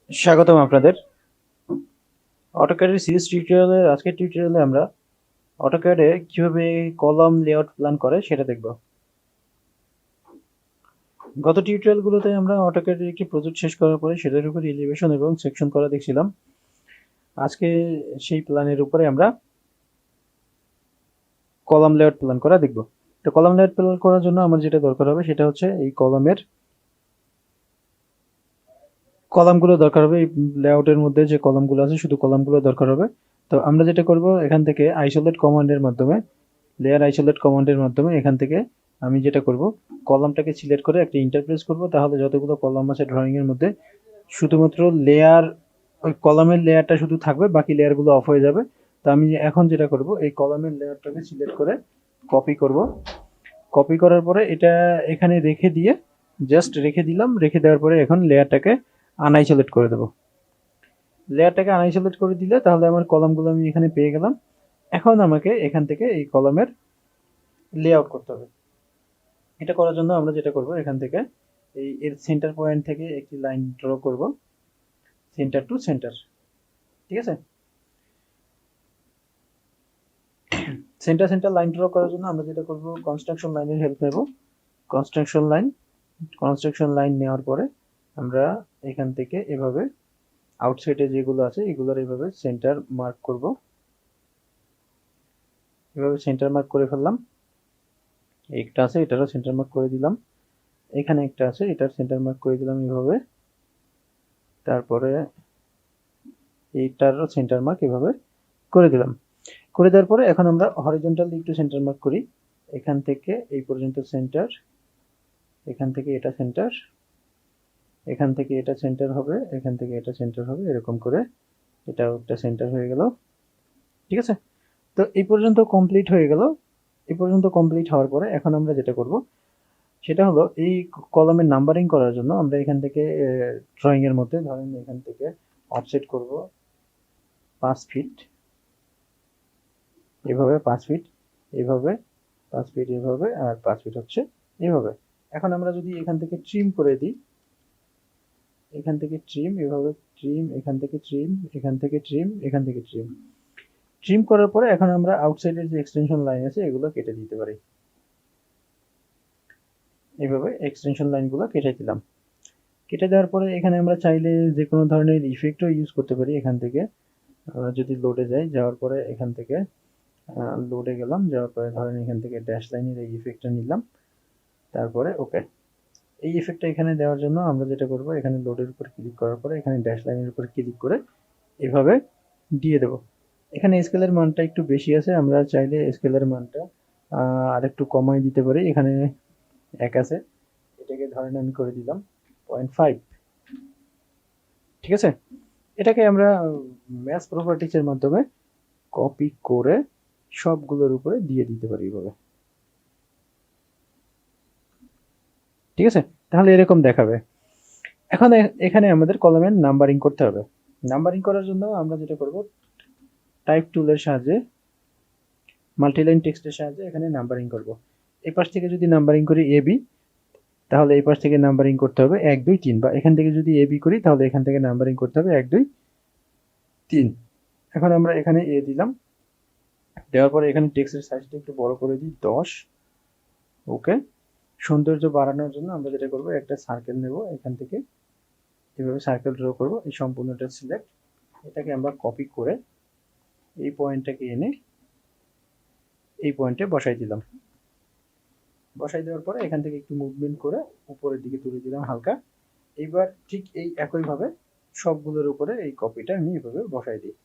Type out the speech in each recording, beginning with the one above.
স্বাগতম আপনাদের অটোক্যাডের সিরিজ টিউটোরিয়ালের আজকের টিউটোরিয়ালে আমরা অটোক্যাডে কিভাবে কলাম লেআউট প্ল্যান করে সেটা দেখব। গত টিউটোরিয়ালগুলোতে আমরা অটোক্যাডের একটি প্রজেক্ট শেষ করার পরে সেটার উপর এলিভেশন এবং সেকশন করা দেখছিলাম। আজকে সেই প্ল্যানের উপরে আমরা কলাম লেআউট প্ল্যান করা দেখব। তো কলাম লেআউট প্ল্যান করার জন্য আমার যেটা দরকার হবে সেটা হচ্ছে এই কলামগুলো দরকার হবে। এই লেআউটের মধ্যে যে কলামগুলো আছে শুধু কলামগুলো দরকার হবে। তো আমরা যেটা করব এখান থেকে আইসোলেট কমান্ডের মাধ্যমে লেয়ার আইসোলেট কমান্ডের মাধ্যমে এখান থেকে আমি যেটা করব কলামটাকে সিলেক্ট করে একটা ইন্টারপ্রেস করব, তাহলে যতগুলো কলাম আছে ড্রয়িং এর মধ্যে শুধুমাত্র লেয়ার ওই কলামের লেয়ারটা শুধু থাকবে, বাকি লেয়ারগুলো অফ হয়ে যাবে। তো আমি এখন যেটা করব এই কলামের লেয়ারটাকে সিলেক্ট করে কপি করব। কপি করার পরে এটা এখানে রেখে দিয়ে জাস্ট রেখে দিলাম। রেখে দেওয়ার পরে এখন লেয়ারটাকে আনআইসোলেট করে দেব। লেয়ারটাকে আনআইসোলেট করে দিলে তাহলে আমার কলামগুলো আমি এখানে পেয়ে গেলাম। এখন আমাকে এখান থেকে এই কলামের লেআউট করতে হবে। এটা করার জন্য আমরা যেটা করব এখান থেকে এই এর সেন্টার পয়েন্ট থেকে একটি লাইন ড্র করব, সেন্টার টু সেন্টার। ঠিক আছে, সেন্টার সেন্টার লাইন ড্র করার জন্য আমরা যেটা করব কনস্ট্রাকশন লাইনের হেল্প নেব। কনস্ট্রাকশন লাইন নেওয়ার পরে আমরা এখান থেকে এভাবে আউটসাইডে যেগুলো আছে এগুলোর এভাবে সেন্টার মার্ক করব। এভাবে সেন্টার মার্ক করে ফেললাম। একটা আছে এটারও সেন্টার মার্ক করে দিলাম। এখানে একটা আছে এটার সেন্টার মার্ক করে দিলাম এভাবে। তারপরে এইটারও সেন্টার মার্ক এভাবে করে দিলাম। করে দেওয়ার পরে এখন আমরা হরিজন্টালি একটু সেন্টার মার্ক করি। এখান থেকে এই পর্যন্ত সেন্টার, এখান থেকে এটা সেন্টার, এখান থেকে এটা সেন্টার হবে, এখান থেকে এটা সেন্টার হবে, এরকম করে এটাও একটা সেন্টার হয়ে গেল। ঠিক আছে, তো এই পর্যন্ত কমপ্লিট হয়ে গেল। এই পর্যন্ত কমপ্লিট হওয়ার পরে এখন আমরা যেটা করব সেটা হলো এই কলামের নাম্বারিং করার জন্য আমরা এখান থেকে ড্রয়িং এর মধ্যে ধরেন এখান থেকে অফসেট করব 5 ফিট, এভাবে 5 ফিট, এভাবে 5 ফিট, এভাবে আর 5 ফিট হচ্ছে এভাবে। এখন আমরা যদি এখান থেকে ট্রিম করে দিই, এখান থেকে ট্রিম, এভাবে ট্রিম, এখান থেকে ট্রিম, এখান থেকে ট্রিম, এখান থেকে ট্রিম। ট্রিম করার পরে এখন আমরা আউটসাইডের যে এক্সটেনশন লাইন আছে এগুলো কেটে দিতে পারি। এইভাবে এক্সটেনশন লাইনগুলো কেটে দিলাম। কেটে দেওয়ার পরে এখানে আমরা চাইলে যে কোনো ধরনের ইফেক্টও ইউজ করতে পারি। এখান থেকে যদি লোডে যাই, যাওয়ার পরে এখান থেকে লোডে গেলাম, যাওয়ার পরে ধরেন এখান থেকে ড্যাশ লাইনের এই ইফেক্টটা নিলাম, তারপরে ওকে। এই ইফেক্টটা এখানে দেওয়ার জন্য আমরা যেটা করব এখানে লোডের উপর ক্লিক করার পরে এখানে ড্যাশ লাইনের উপর ক্লিক করে এভাবে দিয়ে দেব। এখানে স্কেলের মানটা একটু বেশি আছে, আমরা চাইলে স্কেলের মানটা আরেকটু কমাই দিতে পারি। এখানে 1 আছে, এটাকে ধরেন আমি করে দিলাম 0.5। ঠিক আছে, এটাকে আমরা ম্যাথ প্রপার্টিজের মাধ্যমে কপি করে সবগুলোর উপরে দিয়ে দিতে পারি এভাবে। ঠিক আছে, তাহলে এরকম দেখাবে। এখন এখানে আমাদের কলামের নাম্বারিং করতে হবে। নাম্বারিং করার জন্য আমরা যেটা করব টাইপ টুলের সাহায্যে মাল্টিলাইন টেক্সটের সাহায্যে এখানে নাম্বারিং করব। এই পাশ থেকে যদি নাম্বারিং করি এ বি, তাহলে এই পাশ থেকে নাম্বারিং করতে হবে 1 2 3, বা এখান থেকে যদি এ বি করি তাহলে এখান থেকে নাম্বারিং করতে হবে 1 2 3। এখন আমরা এখানে এ দিলাম, দেওয়ার পরে এখানে টেক্সটের সাইজটা একটু বড় করে দিই 10। ওকে, সৌন্দর্য বাড়ানোর জন্য আমরা যেটা করব একটা সার্কেল নেব, এখান থেকে এভাবে সার্কেল ড্র করব। এই সম্পূর্ণটা সিলেক্ট, এটাকে আমরা কপি করে এই পয়েন্টটাকে এনে এই পয়েন্টে বসাই দিলাম। বসাই দেওয়ার পরে এখান থেকে একটু মুভমেন্ট করে উপরের দিকে তুলে দিলাম হালকা। এইবার ঠিক এই একইভাবে সবগুলোর উপরে এই কপিটা আমি এভাবে বসাই দিই।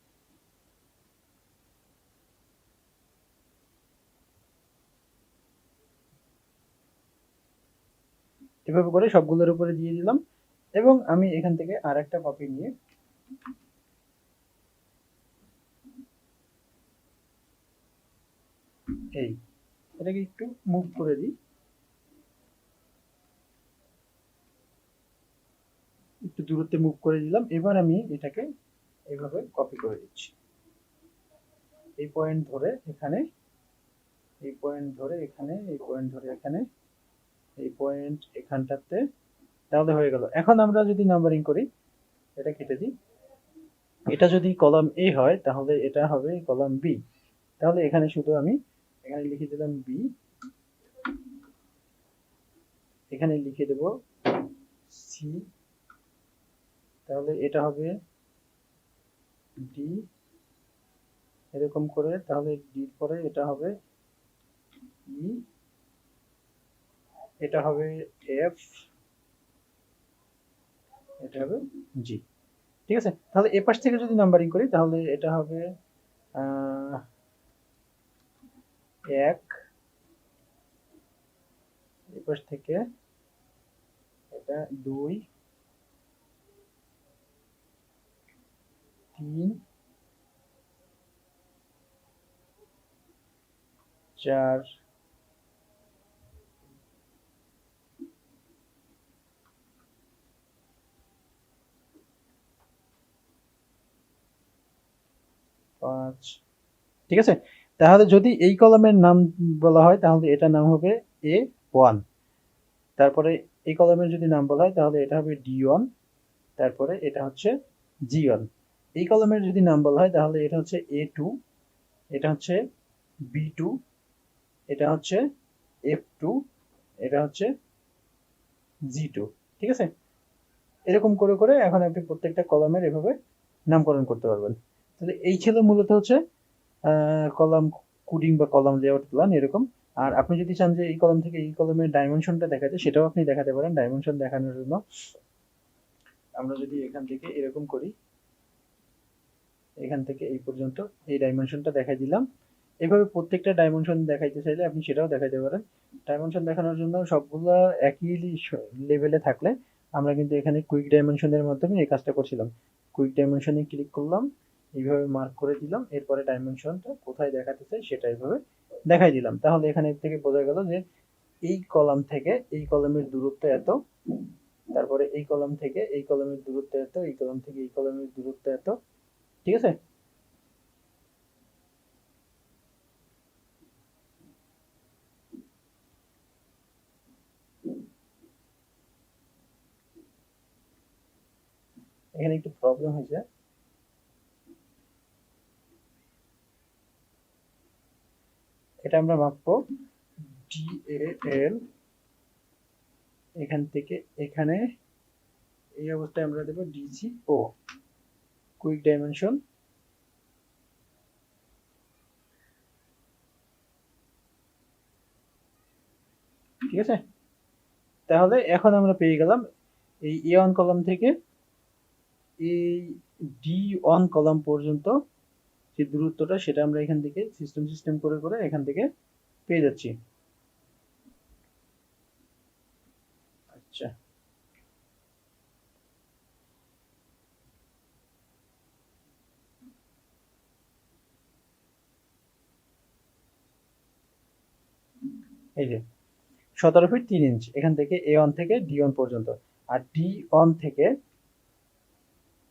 এভাবে করে সবগুলোর উপরে দিয়ে দিলাম এবং আমি এখান থেকে আর একটা কপি নিয়ে এই এটাকে একটু মুভ করে দিই, একটু দূরত্বে মুভ করে দিলাম। এবার আমি এটাকে এইভাবে কপি করে দিচ্ছি। এই পয়েন্ট ধরে এখানে, এই পয়েন্ট ধরে এখানে, এই পয়েন্ট ধরে এখানে, এই পয়েন্ট এখানটাতে, তাহলে হয়ে গেল। এখন আমরা যদি নাম্বারিং করি এটা কেটে দিই। এটা যদি কলাম এ হয় তাহলে এটা হবে কলাম বি। তাহলে এখানে শুধু আমি এখানে লিখে দিলাম বি, এখানে লিখে দেব সি, তাহলে এটা হবে ডি, এরকম করে। তাহলে ডির পরে এটা হবে ই, এটা হবে এফ, এটা হবে জি। ঠিক আছে, তাহলে এ পাশ থেকে যদি নাম্বারিং করি তাহলে এটা হবে 1, এ পাশ থেকে এটা 2, 3, 4, 5। ঠিক আছে, তাহলে যদি এই কলামের নাম বলা হয় তাহলে এটার নাম হবে A1। তারপরে এই কলামের যদি নাম বলা হয় তাহলে এটা হবে D1। তারপরে এটা হচ্ছে G1। এই কলামের যদি নাম বলা হয় তাহলে এটা হচ্ছে A2, এটা হচ্ছে B2, এটা হচ্ছে F2, এটা হচ্ছে G2। ঠিক আছে, এরকম করে করে এখন আপনি প্রত্যেকটা কলামের এভাবে নামকরণ করতে পারবেন। তাহলে এই ছিল মূলত হচ্ছে কলাম কোডিং বা কলাম লেআউট প্ল্যান এরকম। আর আপনি যদি চান যে এই কলাম থেকে এই কলামের ডাইমেনশনটা দেখাতে, সেটাও আপনি দেখাতে পারেন। ডাইমেনশন দেখানোর জন্য আমরা যদি এখান থেকে এরকম করি, এখান থেকে এই পর্যন্ত এই ডাইমেনশনটা দেখাই দিলাম। এভাবে প্রত্যেকটা ডাইমেনশন দেখাইতে চাইলে আপনি সেটাও দেখাইতে পারেন। ডাইমেনশন দেখানোর জন্য সবগুলো একই লেভেলে থাকলে আমরা কিন্তু এখানে কুইক ডাইমেনশনের মাধ্যমে এই কাজটা করছিলাম। কুইক ডাইমেনশনে ক্লিক করলাম, এইভাবে মার্ক করে দিলাম, এরপরে ডাইমেনশনটা কোথায় দেখাতে চাই সেটা এইভাবে দেখাই দিলাম। তাহলে এখানে থেকে বোঝা গেল যে এই কলাম থেকে এই কলামের দূরত্ব এত, তারপরে এই কলাম থেকে এই কলামের দূরত্ব এত, এই কলাম থেকে এই কলামের দূরত্ব এত। ঠিক আছে, এখানে একটু প্রবলেম হয়েছে। এটা আমরা মাপবো DAL, এখান থেকে এখানে এই অবস্থায় আমরা দেবো DCO, কুইক ডাইমেনশন। ঠিক আছে, তাহলে এখন আমরা পেয়ে গেলাম এই A1 কলাম থেকে এই D1 কলাম পর্যন্ত যে দূরত্বটা, সেটা আমরা এখান থেকে সিস্টেম করে করে এখান থেকে পেয়ে যাচ্ছি। আচ্ছা, এই যে 17 ফিট 3 ইঞ্চ এখান থেকে A1 থেকে D1 পর্যন্ত। আর D1 থেকে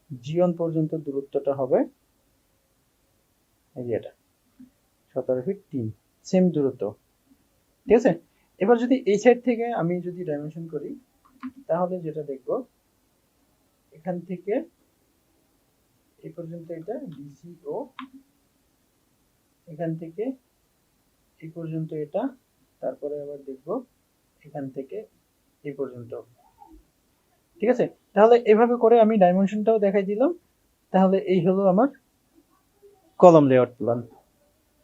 G1 পর্যন্ত দূরত্বটা হবে এই যে এটা 17 ফিট 3, সেম দূরত্ব। ঠিক আছে, এবার যদি এই সাইড থেকে আমি যদি ডাইমেনশন করি তাহলে যেটা দেখব, এখান থেকে এই পর্যন্ত এটা DCO, এখান থেকে এই পর্যন্ত এটা, তারপরে আবার দেখব এখান থেকে এই পর্যন্ত। ঠিক আছে, তাহলে এভাবে করে আমি ডাইমেনশনটাও দেখাই দিলাম। তাহলে এই হলো আমার কলাম লেআউট প্ল্যান।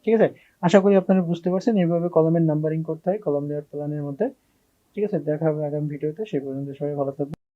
ঠিক আছে, আশা করি আপনারা বুঝতে পারছেন এইভাবে কলামের নাম্বারিং করতে হয় কলাম লেআউট প্ল্যানের মধ্যে। ঠিক আছে, দেখা হবে আগামী ভিডিওতে। সেই পর্যন্ত সবাই ভালো থাকবেন।